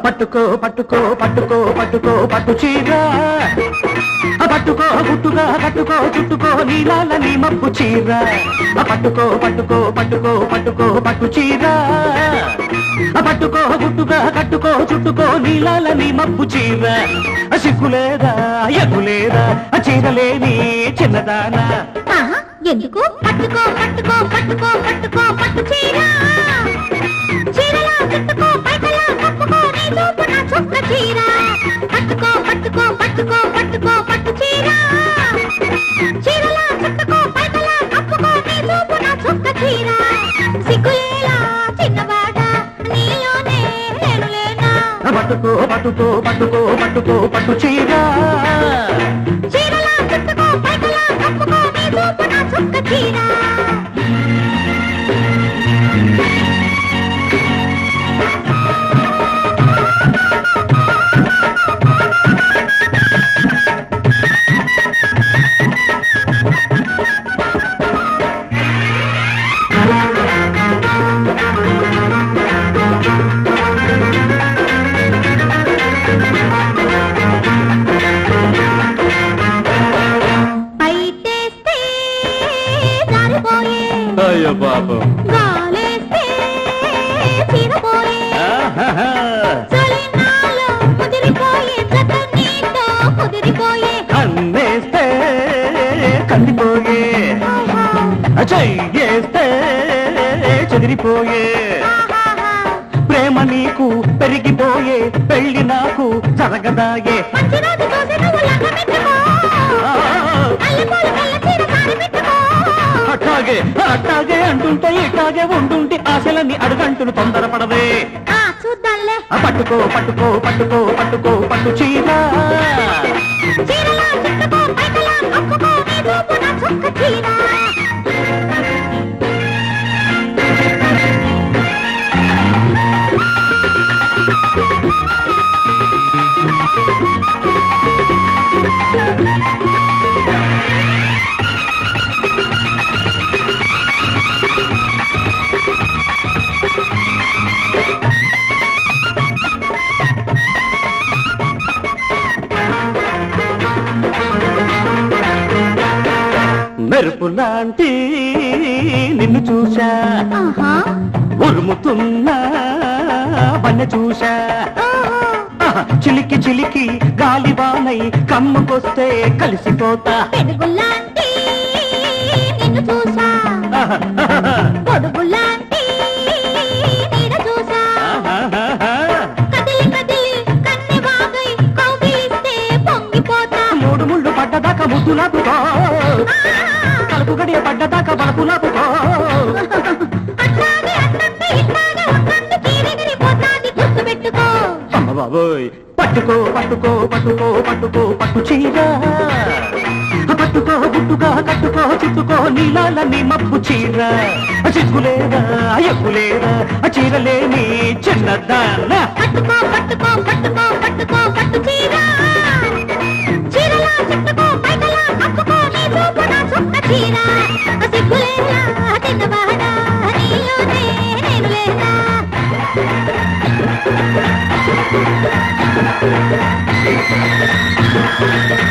పట్టుకో పట్టుకో పట్టుకో పట్టుకో పట్టు చీర పట్టుకో గుట్టుగా కట్టుకో చుట్టుకో నీలాల నీ మబ్బు చీర పట్టుకో పట్టుకో పట్టుకో పట్టుకో పట్టు చీర పట్టుకో గుట్టుగా కట్టుకో చుట్టుకో నీలాల నీ మబ్బు చీర సిగ్గులేదా ఎగ్గులేదా చీరలేని చిన్నదానా ఎందుకు పట్టుకో పట్టుకో పట్టుకో పట్టుకో పట్టు చీర చీరలా చుట్టుకో పైకలా కప్పుకో నీ చూపు నా చుక్క చీర పట్టుకో పట్టుకో పట్టుకో పట్టుకో పట్టు చీర చీరలా చుట్టుకో పైకలా కప్పుకో నీ చూపు నా చుక్క చీర సిగ్గులేలా చిన్నవాడ నీలోనే నేను లేనా పట్టుకో పట్టుకో పట్టుకో పట్టుకో పట్టు చీర చీరలా చుట్టుకో పైకలా కప్పుకో నీ చూపు నా చుక్క చీర అయ్యో పాపం గాలేస్తే చీరపోయే చలినాలో ముదిరిపోయే జత నీతో కుదిరిపోయే కన్నేస్తే కందిపోయే చెయ్యేస్తే చెదిరిపోయే ప్రేమ నీకు పెరిగిపోయే పెళ్లి నాకు జరగదాయే మంచి రోజు చూసి నువ్వు లంగమెట్టుకో అల్లిపోలు కళ్ళ చీర సారి పెట్టుకో అట్టాగే అట్టాగే అంటుంటే ఇట్టాగే ఉంటుంటే ఆశలన్నీ అడుగంటును తొందరపడవే చూద్దాంలే పట్టుకో పట్టుకో పట్టుకో పట్టుకో పట్టు చీర చీరలా చుట్టుకో పైకలా కప్పుకో నీ చూపు నా చుక్క చీర మెరుపు లాంటి నిన్ను చూశా ఉరుముతున్నా వన్న చూశా చిలికి చిలికి గాలివానై కమ్ముకొస్తే కలిసిపోతా పెరుగులాంటి నిన్ను చూసా పొడుగులాంటి నీడ చూసా కదిలి కదిలి కన్నె వాగై కౌగిలిస్తే పొంగిపోతా మూడు ముళ్ళు పడ్డదాకా ముద్దులాపుకో కలుపు గడియ పడ్డదాకా బలపులాపుకో అట్లాగే అట్లంటే ఇట్లాగే ఉంటంటే కీరెగిరిపోతాది గుర్తుపెట్టుకో అమ్మ బాబోయ్ పట్టుకో పట్టుకో పట్టుకో పట్టుకో పట్టు చీర పట్టుకో గుట్టుగా కట్టుకో చుట్టుకో నీలాల నీ మబ్బు చీర చిక్కులేదా ఎగ్గులేదా చీరలేని చిన్నదాన పట్టుకో పట్టుకో పట్టుకో పట్టుకో పట్టు చీర చీరలా చుట్టుకో పైకలా కప్పుకో నీ చూపు నా చుక్క చీర సిగ్గులేలా చిన్నవాడ నీలోనే నేను లేనా Thank you.